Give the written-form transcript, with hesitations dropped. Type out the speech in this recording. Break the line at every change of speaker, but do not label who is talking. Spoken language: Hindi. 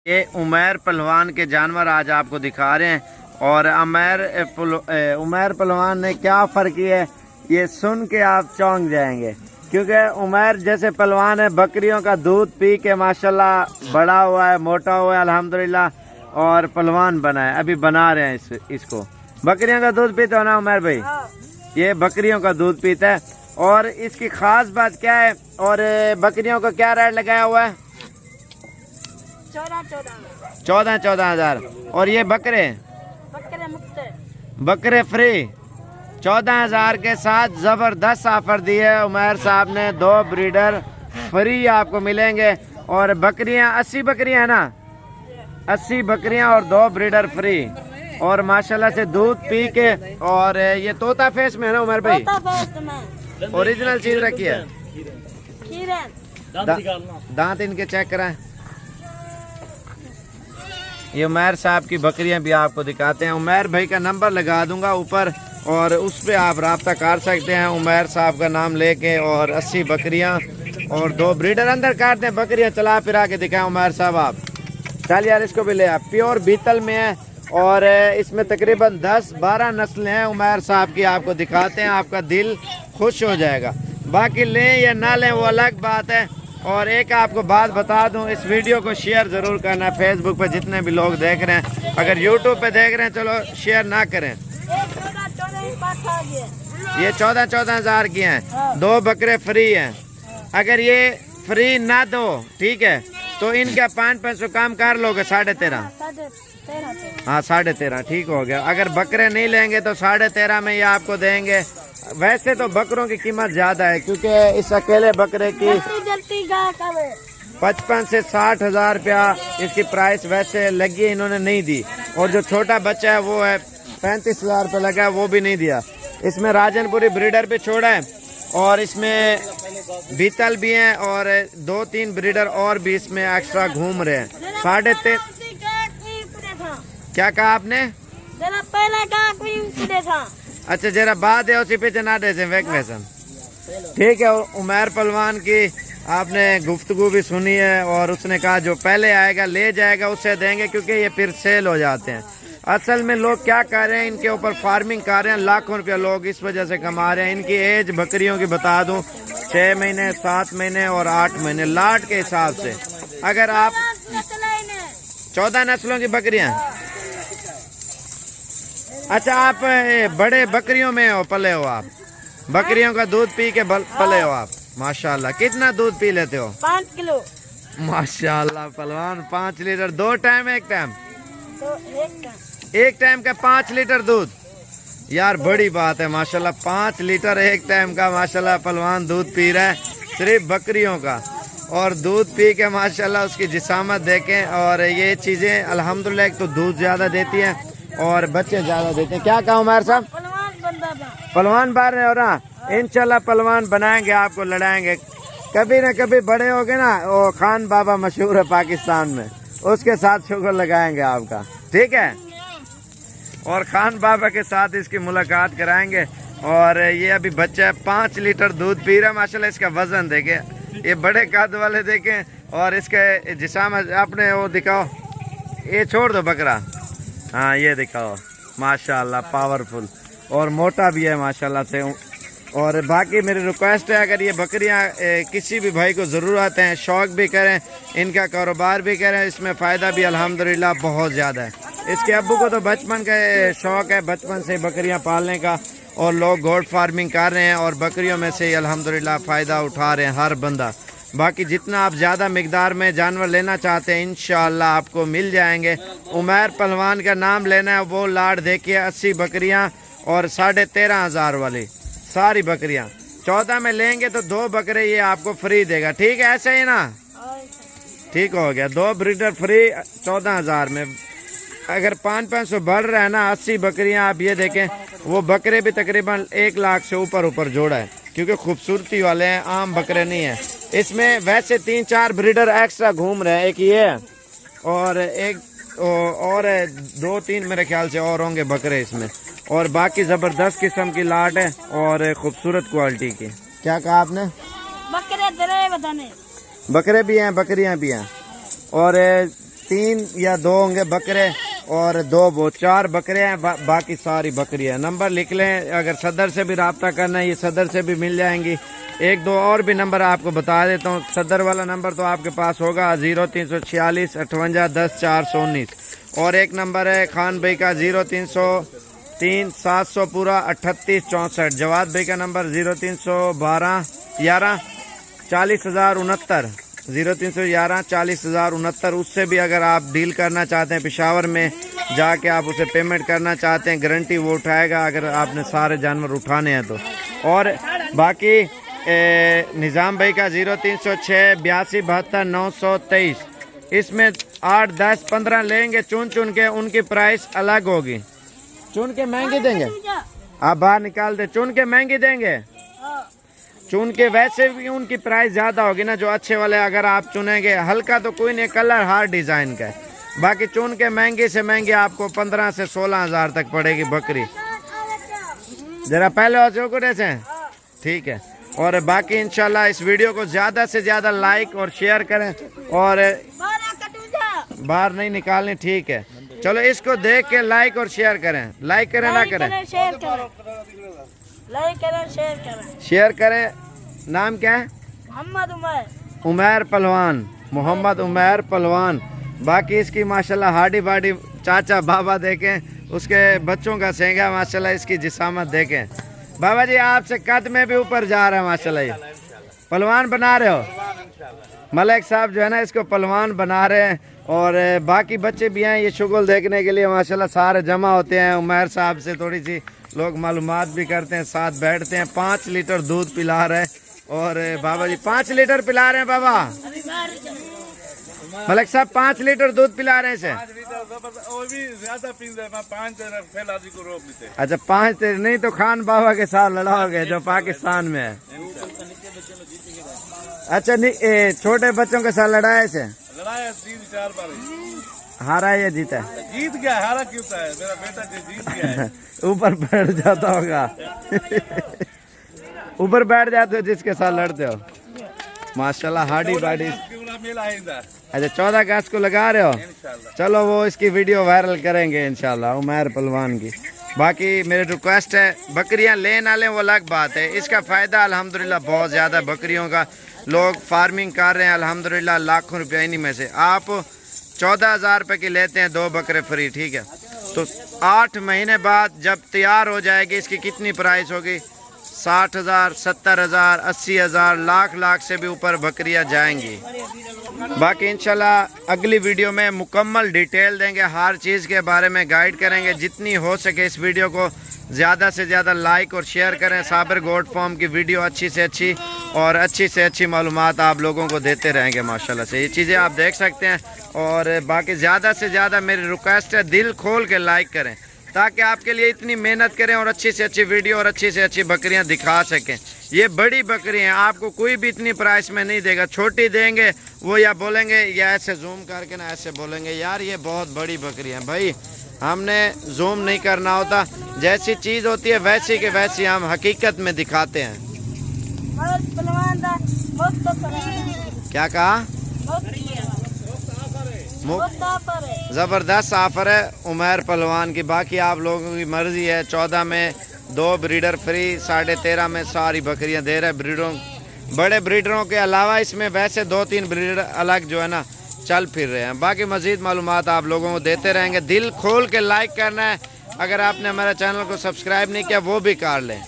ये उमैर पहलवान के जानवर आज आपको दिखा रहे हैं। और उमैर पहलवान ने क्या फर्क किया है ये सुन के आप चौंक जाएंगे, क्योंकि उमैर जैसे पहलवान है बकरियों का दूध पी के माशाल्लाह बड़ा हुआ है, मोटा हुआ है अल्हम्दुलिल्लाह, और पहलवान बना है। अभी बना रहे हैं इसको। बकरियों का दूध पीते हो ना उमैर भाई? ये बकरियों का दूध पीता है। और इसकी खास बात क्या है, और बकरियों का क्या रेट लगाया हुआ है? 14 हजार। और ये बकरे फ्री 14 हजार के साथ जबरदस्त ऑफर दी है उमैर साहब ने। 2 ब्रीडर फ्री आपको मिलेंगे। और बकरियां 80 बकरियां है ना, 80 बकरियां और 2 ब्रीडर फ्री। और माशाल्लाह से दूध पी के। और ये तोता फेस में है ना उमर भाई? ओरिजिनल चीज रखी है। दांत इनके चेक कराएं। ये उमैर साहब की बकरियां भी आपको दिखाते हैं। उमैर भाई का नंबर लगा दूंगा ऊपर, और उस पर आप रब्ता कर सकते हैं उमैर साहब का नाम लेके। और 80 बकरियां और 2 ब्रीडर अंदर काटते हैं। बकरियां चला फिरा के दिखाएं उमैर साहब आप। चल यार इसको भी ले आप। प्योर बीतल में है और इसमें तकरीबन 10-12 नस्लें हैं उमैर साहब की। आपको दिखाते हैं, आपका दिल खुश हो जाएगा। बाकी लें या ना लें वो अलग बात है। और एक आपको बात बता दूं, इस वीडियो को शेयर ज़रूर करना फेसबुक पे जितने भी लोग देख रहे हैं। अगर यूट्यूब पे देख रहे हैं चलो शेयर ना करें। ये 14 हजार की हैं। 2 बकरे फ्री हैं। अगर ये फ्री ना दो ठीक है तो इनका 500 कम कर लोगे 13.5। हाँ 13.5 ठीक हो गया। अगर बकरे नहीं लेंगे तो 13.5 में ये आपको देंगे। वैसे तो बकरों की कीमत ज्यादा है, क्योंकि इस अकेले बकरे की 55 से 60 हजार रुपया इसकी प्राइस वैसे लगी है, इन्होंने नहीं दी। और जो छोटा बच्चा है वो है 35 हजार रुपया लगा है, वो भी नहीं दिया। इसमें राजनपुरी ब्रीडर पे छोड़ा है और इसमें बीतल भी हैं और 2-3 ब्रीडर और भी इसमें एक्स्ट्रा घूम रहे हैं। 3.5 क्या कहा आपने? अच्छा जरा बात है उसी पीछे ना दे वैक्वेशन। ठीक है। उमैर पहलवान की आपने गुफ्तगू भी सुनी है, और उसने कहा जो पहले आएगा ले जाएगा उसे देंगे, क्योंकि ये फिर सेल हो जाते हैं। असल में लोग क्या कर रहे हैं, इनके ऊपर फार्मिंग कर रहे हैं, लाखों रुपया लोग इस वजह से कमा रहे हैं। इनकी एज बकरियों की बता दूं 6 महीने, 7 महीने और 8 महीने लाट के हिसाब से। अगर आप 14 नस्लों की बकरियां। अच्छा आप बड़े बकरियों में हो, पले हो आप? बकरियों का दूध पी के पले हो आप? माशाल्लाह। कितना दूध पी लेते हो?
5 किलो।
माशाल्लाह पहलवान 5 लीटर। 2 टाइम एक टाइम?
तो
एक टाइम का 5 लीटर दूध। यार बड़ी बात है माशाल्लाह। 5 लीटर एक टाइम का माशाल्लाह पहलवान दूध पी रहा है, सिर्फ बकरियों का। और दूध पी के माशाल्लाह उसकी जिसामत देखें। और ये चीजें अल्हम्दुलिल्लाह एक तो दूध ज्यादा देती है और बच्चे ज्यादा देते हैं। क्या कहा उमैर साहब? पहलवान बन रहे हो ना? इंशाल्लाह पहलवान बनाएंगे, आपको लड़ाएंगे। कभी ना कभी बड़े हो गए ना, वो खान बाबा मशहूर है पाकिस्तान में, उसके साथ शुगर लगाएंगे आपका। ठीक है। और खान बाबा के साथ इसकी मुलाकात कराएंगे। और ये अभी बच्चा 5 लीटर दूध पी रहा है माशाल्लाह। इसका वजन देखे, ये बड़े कद वाले देखें। और इसके जिसामत आपने वो दिखाओ, ये छोड़ दो बकरा। हाँ ये दिखाओ माशाल्लाह पावरफुल और मोटा भी है माशाल्लाह से। और बाकी मेरी रिक्वेस्ट है, अगर ये बकरियां किसी भी भाई को ज़रूरत है, शौक़ भी करें, इनका कारोबार भी करें, इसमें फ़ायदा भी अल्हम्दुलिल्लाह बहुत ज़्यादा है। इसके अब्बू को तो बचपन का शौक़ है, बचपन से बकरियां पालने का, और लोग गोट फार्मिंग कर रहे हैं और बकरियों में से अल्हम्दुलिल्लाह फ़ायदा उठा रहे हैं हर बंदा। बाकी जितना आप ज़्यादा मिकदार में जानवर लेना चाहते हैं इंशाअल्लाह आपको मिल जाएंगे। उमैर पहलवान का नाम लेना है, वो लाड देखिए 80 बकरियां और 13.5 हजार वाली सारी बकरियां। 14 में लेंगे तो 2 बकरे ये आपको फ्री देगा। ठीक है ऐसे ही ना? ठीक हो गया। 2 ब्रीडर फ्री 14 हजार में। अगर 500 बढ़ रहा है ना 80 बकरियां, आप ये देखें वो बकरे भी तकरीबन 1 लाख से ऊपर जोड़ा है, क्योंकि खूबसूरती वाले हैं, आम बकरे नहीं है। इसमें वैसे 3-4 ब्रीडर एक्स्ट्रा घूम रहे हैं। एक ये है और एक और 2-3 मेरे ख्याल से और होंगे बकरे इसमें। और बाकी जबरदस्त किस्म की लाट है और खूबसूरत क्वालिटी की। क्या कहा आपने?
बकरे बताने।
बकरे भी हैं, बकरियां भी हैं। और 3 या 2 होंगे बकरे और 2 वो 4 बकरे हैं, बाकी सारी बकरी है। नंबर लिख लें, अगर सदर से भी रब्ता करना है ये सदर से भी मिल जाएंगी। 1-2 और भी नंबर आपको बता देता हूँ। सदर वाला नंबर तो आपके पास होगा 0346 58 10 419 और एक नंबर है खान भाई का 0303 700 पूरा 38 64। जवाद भाई का नंबर 0312 11 40,069 0311 40,069। उससे भी अगर आप डील करना चाहते हैं, पेशावर में जाके आप उसे पेमेंट करना चाहते हैं, गारंटी वो उठाएगा अगर आपने सारे जानवर उठाने हैं तो। और बाकी निज़ाम भाई का 0306 82 72 923। इसमें 8 10 15 लेंगे चुन चुन के, उनकी प्राइस अलग होगी। चुन के महंगी देंगे, आप बाहर निकाल दे, चुन के महंगी देंगे। चुन के वैसे भी उनकी प्राइस ज़्यादा होगी ना, जो अच्छे वाले अगर आप चुनेंगे। हल्का तो कोई नहीं, कलर हर डिज़ाइन का है। बाकी चुन के महंगे से महंगे आपको 15 से 16,000 तक पड़ेगी बकरी। जरा पहले और चौकुटे से ठीक है। और बाकी इंशाल्लाह इस वीडियो को ज़्यादा से ज़्यादा लाइक और शेयर करें और बाहर नहीं निकालनी, ठीक है। चलो इसको देख के लाइक और शेयर करें, लाइक करें ना करें,
लाइक करें, शेयर करें,
शेयर करें। नाम क्या है?
मोहम्मद उमर,
उमर पहलवान, मोहम्मद उमर पहलवान। बाकी इसकी माशाल्लाह हाडी बाडी चाचा बाबा देखें, उसके बच्चों का सेंगा माशाल्लाह, इसकी जिसामत देखें। बाबा जी आपसे कद में भी ऊपर जा रहा है माशाल्लाह। ये पहलवान बना रहे हो? मलिक साहब जो है ना इसको पहलवान बना रहे हैं। और बाकी बच्चे भी हैं ये शुगल देखने के लिए माशाल्लाह, सारे जमा होते हैं। उमर साहब से थोड़ी सी लोग मालूमात भी करते हैं, साथ बैठते हैं। 5 लीटर दूध पिला रहे हैं और बाबा जी 5 लीटर पिला रहे हैं। बाबा मलिक साहब 5 लीटर दूध पिला रहे हैं। अच्छा 5 नहीं तो खान बाबा के साथ लड़ाओगे जो पाकिस्तान में है। अच्छा नहीं छोटे बच्चों के साथ लड़ाए से?
लड़ाया 3-4 बार,
हारा या जीता?
जीत गया, हारा क्यों है? मेरा बेटा जीत गया है।
ऊपर बैठ जाता होगा। ऊपर बैठ जाते हो जिसके साथ लड़ते हो। माशाल्लाह हाडी बाडी। अच्छा 14 अगस्त को लगा रहे हो? चलो वो इसकी वीडियो वायरल करेंगे इंशाल्लाह उमर पहलवान की। बाकी मेरी रिक्वेस्ट है, बकरियां लेने वाले वो अलग बात है, इसका फ़ायदा अल्हम्दुलिल्लाह बहुत ज़्यादा बकरियों का। लोग फार्मिंग कर रहे हैं अल्हम्दुलिल्लाह, लाखों रुपया इन्हीं में से। आप 14,000 रुपये की लेते हैं 2 बकरे फ्री, ठीक है। तो 8 महीने बाद जब तैयार हो जाएगी इसकी कितनी प्राइस होगी? 60,000, 70,000, 80,000, लाख से भी ऊपर बकरियां जाएंगी। बाकी इंशाल्लाह अगली वीडियो में मुकम्मल डिटेल देंगे, हर चीज़ के बारे में गाइड करेंगे। जितनी हो सके इस वीडियो को ज़्यादा से ज़्यादा लाइक और शेयर करें। साबिर गोट फार्म की वीडियो अच्छी से अच्छी और अच्छी से अच्छी मालूमात आप लोगों को देते रहेंगे माशाल्लाह से। ये चीज़ें आप देख सकते हैं। और बाकी ज़्यादा से ज़्यादा मेरी रिक्वेस्ट है, दिल खोल के लाइक करें ताकि आपके लिए इतनी मेहनत करें और अच्छी से अच्छी वीडियो और अच्छी से अच्छी बकरियां दिखा सकें। ये बड़ी बकरी हैं, आपको कोई भी इतनी प्राइस में नहीं देगा। छोटी देंगे वो या बोलेंगे या ऐसे जूम करके ना ऐसे बोलेंगे यार ये बहुत बड़ी बकरी है। भाई हमने जूम नहीं करना होता, जैसी चीज़ होती है वैसी के वैसी हम हकीकत में दिखाते हैं। क्या कहा? ज़बरदस्त ऑफर है उमर पहलवान की। बाकी आप लोगों की मर्जी है। 14 में 2 ब्रीडर फ्री, 13.5 में सारी बकरियां दे रहे ब्रीडरों, बड़े ब्रीडरों के अलावा इसमें वैसे 2-3 ब्रीडर अलग जो है ना चल फिर रहे हैं। बाकी मज़ीद मालूमात आप लोगों को देते रहेंगे। दिल खोल के लाइक करना है। अगर आपने हमारे चैनल को सब्सक्राइब नहीं किया वो भी कर लें।